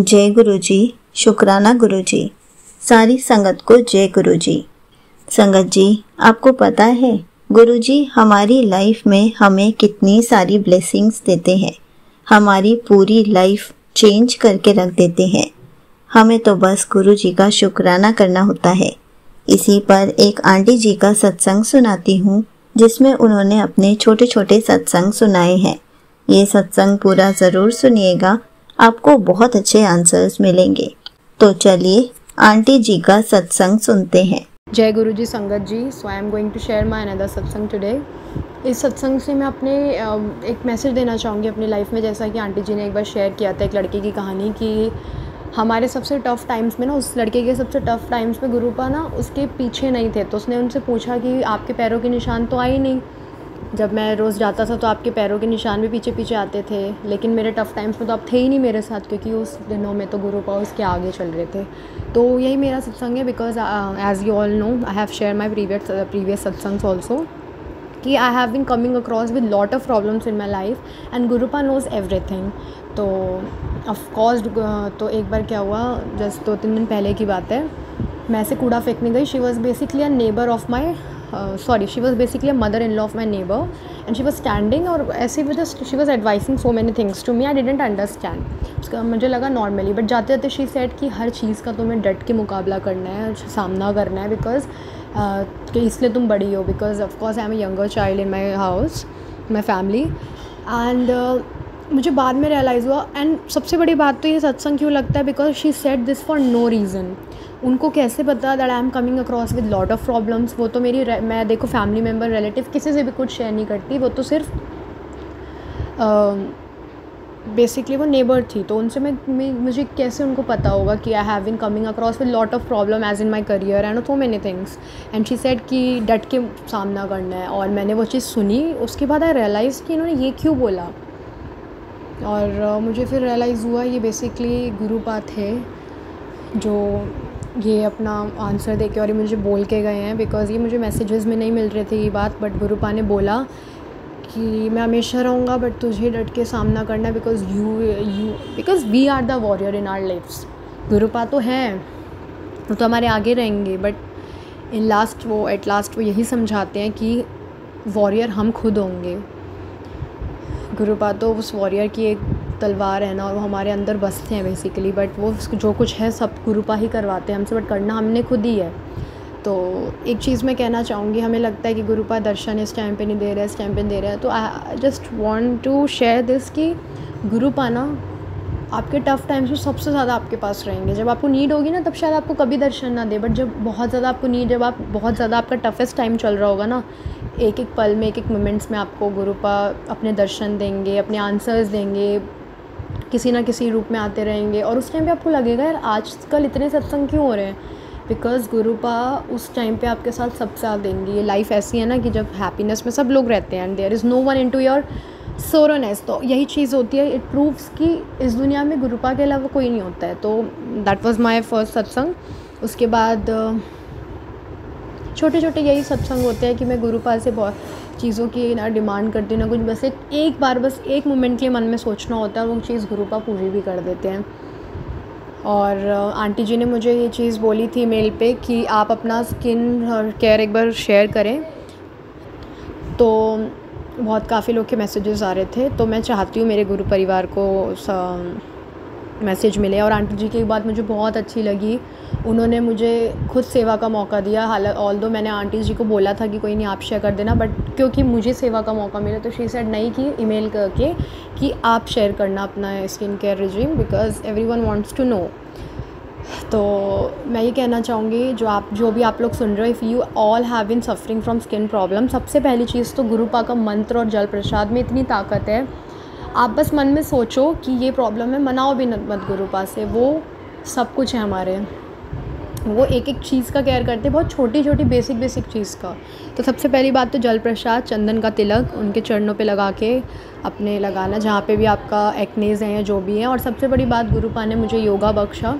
जय गुरु जी। शुक्राना गुरु जी। सारी संगत को जय गुरु जी। संगत जी, आपको पता है गुरु जी हमारी लाइफ में हमें कितनी सारी ब्लेसिंग्स देते हैं, हमारी पूरी लाइफ चेंज करके रख देते हैं। हमें तो बस गुरु जी का शुक्राना करना होता है। इसी पर एक आंटी जी का सत्संग सुनाती हूँ, जिसमें उन्होंने अपने छोटे छोटे सत्संग सुनाए हैं। ये सत्संग पूरा ज़रूर सुनिएगा, आपको बहुत अच्छे आंसर्स मिलेंगे। तो चलिए आंटी जी का सत्संग सुनते हैं। जय गुरु जी। संगत जी, so I am going to share my another satsang today. इस सत्संग से मैं अपने एक मैसेज देना चाहूँगी अपनी लाइफ में। जैसा कि आंटी जी ने एक बार शेयर किया था एक लड़के की कहानी कि हमारे सबसे टफ़ टाइम्स में ना, उस लड़के के सबसे टफ़ टाइम्स में गुरुपा ना उसके पीछे नहीं थे। तो उसने उनसे पूछा कि आपके पैरों के निशान तो आए नहीं, जब मैं रोज़ जाता था तो आपके पैरों के निशान भी पीछे पीछे आते थे, लेकिन मेरे टफ़ टाइम्स में तो आप थे ही नहीं मेरे साथ, क्योंकि उस दिनों में तो गुरुपा उसके आगे चल रहे थे। तो यही मेरा सत्संग है, because as you all know I have share my previous satsangs also कि I have been coming across with lot of problems in my life and Gurupa knows everything. तो ऑफकोर्स तो एक बार क्या हुआ, जस्ट 2-3 दिन पहले की बात है, मैं ऐसे कूड़ा फेंकने गई। She was basically a neighbour of my she was basically a mother in law of my neighbour and she was standing और ऐसे भी just she was advising so many things to me. I didn't understand, उसका मुझे लगा normally, but जाते जाते she said कि हर चीज़ का तुम्हें डट के मुकाबला करना है, सामना करना है, बिकॉज कि इसलिए तुम बड़ी हो। Because of course I am a younger child in my house, my family. And मुझे बाद में रियलाइज़ हुआ, एंड सबसे बड़ी बात तो ये सत्संग क्यों लगता है, because she said this for no reason. उनको कैसे पता that I am coming across with lot of problems. वो तो मैं देखो फैमिली मेम्बर, रिलेटिव, किसी से भी कुछ शेयर नहीं करती, वो तो सिर्फ बेसिकली वो नेबर थी। तो उनसे मुझे कैसे उनको पता होगा कि I have been coming across with lot of problem as in my career and so many things. And she said कि डट के सामना करना है, और मैंने वो चीज़ सुनी। उसके बाद आई रियलाइज़ कि इन्होंने ये क्यों बोला, और मुझे फिर रियलाइज़ हुआ ये बेसिकली गुरुपा थे जो ये अपना आंसर दे के और ये मुझे बोल के गए हैं। बिकॉज़ ये मुझे मैसेजेस में नहीं मिल रहे थे ये बात, बट गुरुपा ने बोला कि मैं हमेशा रहूँगा, बट तुझे डट के सामना करना है, because we are the warrior in our lifes. Gurupa तो हैं, वो तो हमारे आगे रहेंगे, बट एट लास्ट वो यही समझाते हैं कि वॉरियर हम खुद होंगे। गुरुपा तो उस वॉरियर की एक तलवार है ना, और वो हमारे अंदर बसते हैं बेसिकली, बट वो जो कुछ है सब गुरुपा ही करवाते हैं हमसे, बट करना हमने खुद ही है। तो एक चीज़ मैं कहना चाहूँगी, हमें लगता है कि गुरुपा दर्शन इस टाइम पे नहीं दे रहा है, इस टाइम पे नहीं दे रहा है। तो I just want to share this कि गुरुपा ना आपके टफ़ टाइम्स में सबसे ज़्यादा आपके पास रहेंगे। जब आपको नीड होगी ना, तब शायद आपको कभी दर्शन ना दे, बट जब बहुत ज़्यादा आपको नीड, जब आप बहुत ज़्यादा आपका टफेस्ट टाइम चल रहा होगा ना, एक एक पल में, एक एक मोमेंट्स में आपको गुरुपा अपने दर्शन देंगे, अपने आंसर्स देंगे, किसी ना किसी रूप में आते रहेंगे। और उस टाइम पे आपको लगेगा यार आजकल इतने सत्संग क्यों हो रहे हैं, बिकॉज़ गुरुपा उस टाइम पे आपके साथ सबसे साथ देंगी। ये लाइफ ऐसी है ना कि जब हैप्पीनेस में सब लोग रहते हैं and there is no one into your sorrowness. तो यही चीज़ होती है, इट प्रूव्स कि इस दुनिया में गुरुपा के अलावा कोई नहीं होता है। तो दैट वाज माय फर्स्ट सत्संग। उसके बाद छोटे छोटे यही सत्संग होते हैं कि मैं गुरुपा से बहुत चीज़ों की ना डिमांड करती हूँ ना कुछ, बस एक बार बस एक मोमेंट के लिए मन में सोचना होता है, और वो चीज़ गुरुपा पूरी भी कर देते हैं। और आंटी जी ने मुझे ये चीज़ बोली थी मेल पे कि आप अपना स्किन केयर एक बार शेयर करें। तो बहुत काफ़ी लोग के मैसेजेस आ रहे थे, तो मैं चाहती हूँ मेरे गुरु परिवार को मैसेज मिले। और आंटी जी की एक बात मुझे बहुत अच्छी लगी, उन्होंने मुझे खुद सेवा का मौका दिया। हालांकि ऑल्दो मैंने आंटी जी को बोला था कि कोई नहीं आप शेयर कर देना, बट क्योंकि मुझे सेवा का मौका मिला तो शी सेड नहीं, कि ईमेल करके कि आप शेयर करना अपना skin care regime, because everyone wants to know. तो मैं ये कहना चाहूँगी, जो भी आप लोग सुन रहे हो, if you all have been suffering from skin problem, सबसे पहली चीज़ तो गुरुपा का मंत्र और जल प्रसाद में इतनी ताकत है। आप बस मन में सोचो कि ये प्रॉब्लम है, मनाओ भी मत गुरुपा से, वो सब कुछ है हमारे। वो एक एक चीज़ का केयर करते हैं, बहुत छोटी छोटी बेसिक चीज़ का। तो सबसे पहली बात तो जल प्रसाद, चंदन का तिलक उनके चरणों पे लगा के अपने लगाना, जहाँ पे भी आपका एक्नेज़ है या जो भी है। और सबसे बड़ी बात, गुरुपा ने मुझे योगा बख्शा।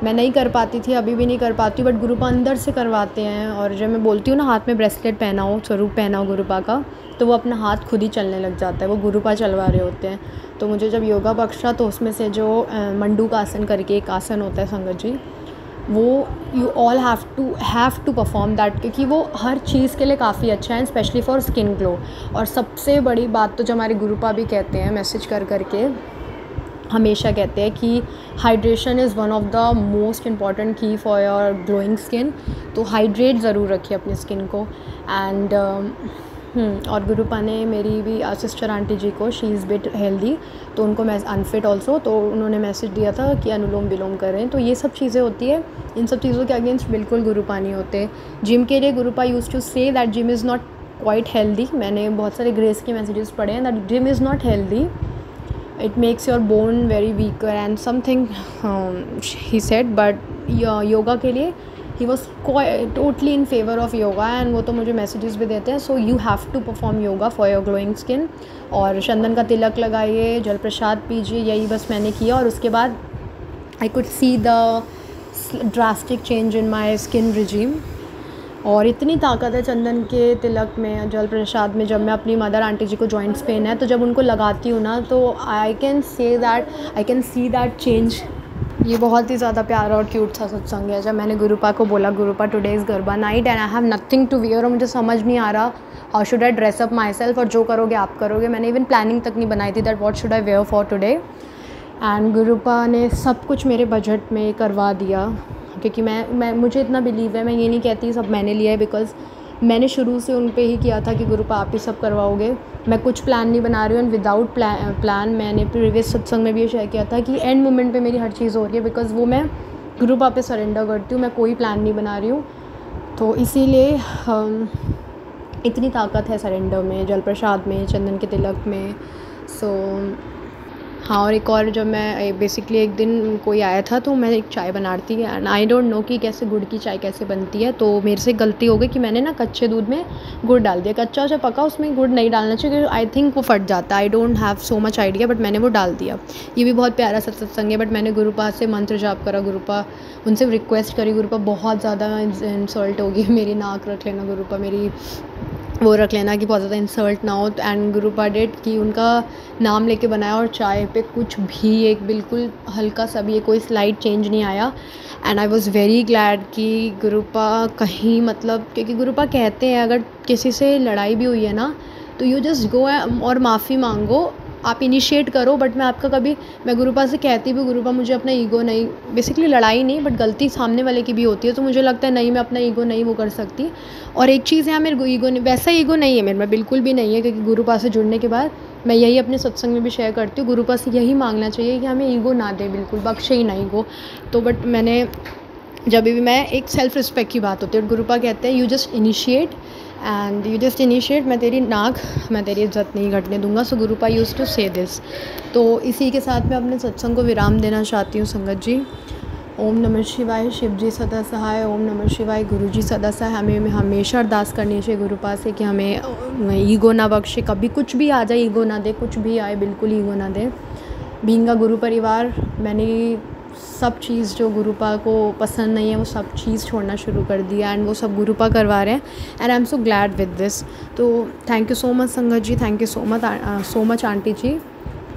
मैं नहीं कर पाती थी, अभी भी नहीं कर पाती हूँ, बट गुरुपा अंदर से करवाते हैं। और जब मैं बोलती हूँ ना हाथ में ब्रेसलेट पहनाओ, स्वरूप पहनाओ गुरुपा का, तो वो अपना हाथ खुद ही चलने लग जाता है, वो गुरुपा चलवा रहे होते हैं। तो मुझे जब योगा बख्शा तो उसमें से जो मंडूक आसन करके एक आसन होता है संगत जी, वो you all have to perform that, क्योंकि वो हर चीज़ के लिए काफ़ी अच्छा है, स्पेशली फॉर स्किन ग्लो। और सबसे बड़ी बात तो जो हमारे गुरुपा भी कहते हैं मैसेज कर करके, हमेशा कहते हैं कि hydration is one of the most important की फॉर योर ग्लोइंग स्किन। तो हाइड्रेट ज़रूर रखिए अपनी स्किन को। एंड और गुरुपा ने मेरी भी सिस्टर आंटी जी को, शी इज़ बिट हेल्दी, तो उनको मैं अनफिट ऑल्सो, तो उन्होंने मैसेज दिया था कि अनुलोम विलोम करें। तो ये सब चीज़ें होती है, इन सब चीज़ों के अगेंस्ट बिल्कुल गुरुपा नहीं होते। जिम के लिए Gurupa use to say that gym is not quite healthy. मैंने बहुत सारे ग्रेस के मैसेजेस पढ़े हैं that gym is not healthy, it makes your bone very weaker and something he said, but yoga के लिए he was totally in favor of yoga, and वो तो मुझे messages भी देते हैं। so you have to perform yoga for your glowing skin। और चंदन का तिलक लगाइए, जल प्रसाद पीजिए, यही बस मैंने किया। और उसके बाद I could see the drastic change in my skin regime। और इतनी ताकत है चंदन के तिलक में, जल प्रसाद में। जब मैं अपनी मदर आंटी जी को जॉइंट्स पेन है तो जब उनको लगाती हूँ ना, तो I can see that change. ये बहुत ही ज़्यादा प्यारा और क्यूट सा सत्संग है। जब मैंने गुरुपा को बोला, Gurupa today is Garba night and I have nothing to wear, और मुझे समझ नहीं आ रहा how should I dress up myself, और जो करोगे आप करोगे। मैंने इवन प्लानिंग तक नहीं बनाई थी that what should I wear for today, and Gurupa ने सब कुछ मेरे बजट में करवा दिया। क्योंकि मैं मुझे इतना बिलीव है, मैं ये नहीं कहती सब मैंने लिया है, बिकॉज़ मैंने शुरू से उन पे ही किया था कि गुरुपा आप ही सब करवाओगे। मैं कुछ प्लान नहीं बना रही हूँ, एंड विदाउट प्लान मैंने प्रीवियस सत्संग में भी ये शेयर किया था कि एंड मोमेंट पे मेरी हर चीज़ हो रही है, बिकॉज़ वो मैं गुरुपा पे सरेंडर करती हूँ, मैं कोई प्लान नहीं बना रही हूँ। तो इसीलिए इतनी ताकत है सरेंडर में, जल प्रसाद में, चंदन के तिलक में। सो हाँ, और एक और, जब मैं बेसिकली एक दिन कोई आया था तो मैं एक चाय बना रही थी, एंड आई डोंट नो कि कैसे गुड़ की चाय कैसे बनती है। तो मेरे से गलती हो गई कि मैंने ना कच्चे दूध में गुड़ डाल दिया। कच्चा चाहे पका उसमें गुड़ नहीं डालना चाहिए, क्योंकि आई थिंक वो फट जाता है। I don't have so much idea, but मैंने वो डाल दिया। ये भी बहुत प्यारा सत्संग है, बट मैंने गुरुपा से मंत्र जाप करा, गुरुपा उनसे रिक्वेस्ट करी, गुरुपा बहुत ज़्यादा इंसल्ट होगी, मेरी नाक रख लेना गुरुपा, मेरी वो रख लेना कि बहुत ज़्यादा इंसल्ट ना हो। एंड गुरुपा डेट कि उनका नाम लेके बनाया, और चाय पे कुछ भी एक बिल्कुल हल्का सा भी कोई स्लाइड चेंज नहीं आया। And I was very glad कि गुरुपा कहीं, मतलब क्योंकि गुरुपा कहते हैं अगर किसी से लड़ाई भी हुई है ना, तो यू जस्ट गो और माफ़ी मांगो, आप इनिशिएट करो। बट मैं गुरुपा से कहती भी, गुरुपा मुझे अपना ईगो नहीं, बेसिकली लड़ाई नहीं बट गलती सामने वाले की भी होती है, तो मुझे लगता है नहीं, मैं अपना ईगो नहीं वो कर सकती। और एक चीज़ है, मेरे ईगो वैसा ईगो नहीं है मेरे में, बिल्कुल भी नहीं है, क्योंकि गुरुपा से जुड़ने के बाद मैं यही अपने सत्संग में भी शेयर करती हूँ, गुरुपा से यही मांगना चाहिए कि हमें ईगो ना दे, बिल्कुल बख्शे ही ना ईगो। तो बट मैंने जब भी, मैं एक सेल्फ़ रिस्पेक्ट की बात होती है, गुरुपा कहते हैं यू जस्ट इनिशिएट, मैं तेरी इज़्ज़त नहीं घटने दूंगा। सो गुरुपा यूज़ टू से दिस। तो इसी के साथ मैं अपने सत्संग को विराम देना चाहती हूँ संगत जी। ओम नमः शिवाय, शिव जी सदा सहाय। ओम नमः शिवाय, गुरु जी सदा सहाय। हमें हमेशा अरदास करनी चाहिए गुरुपा से कि हमें ईगो ना बख्शे, कभी कुछ भी आ जाए ईगो ना दे, कुछ भी आए बिल्कुल ईगो ना दे। बीइंग गुरु परिवार, मैंने सब चीज़ जो गुरुपा को पसंद नहीं है वो सब चीज़ छोड़ना शुरू कर दिया, एंड वो सब गुरुपा करवा रहे हैं, and I am so glad with this. तो thank you so much sangat ji, thank you so much aunty ji.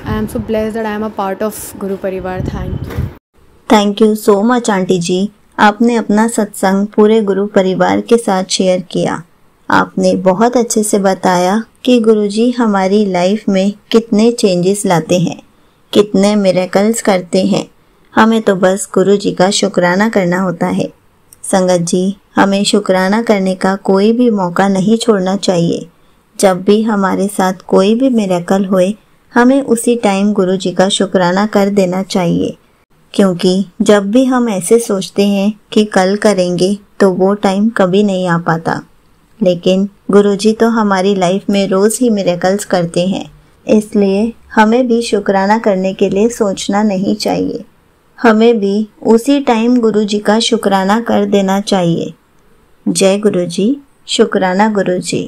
I am so blessed that I am a part of Guru Parivar. Thank you so much aunty ji. आपने अपना सत्संग पूरे गुरु परिवार के साथ share किया। आपने बहुत अच्छे से बताया कि गुरुजी हमारी लाइफ में कितने चेंजेस लाते हैं, कितने मिरेकल्स करते हैं। हमें तो बस गुरु जी का शुक्राना करना होता है। संगत जी, हमें शुक्राना करने का कोई भी मौका नहीं छोड़ना चाहिए। जब भी हमारे साथ कोई भी मिरेकल होए, हमें उसी टाइम गुरु जी का शुक्राना कर देना चाहिए, क्योंकि जब भी हम ऐसे सोचते हैं कि कल करेंगे तो वो टाइम कभी नहीं आ पाता। लेकिन गुरु जी तो हमारी लाइफ में रोज़ ही मिरेकल्स करते हैं, इसलिए हमें भी शुक्राना करने के लिए सोचना नहीं चाहिए। हमें भी उसी टाइम गुरु जी का शुक्राना कर देना चाहिए। जय गुरु जी, शुक्राना गुरु जी।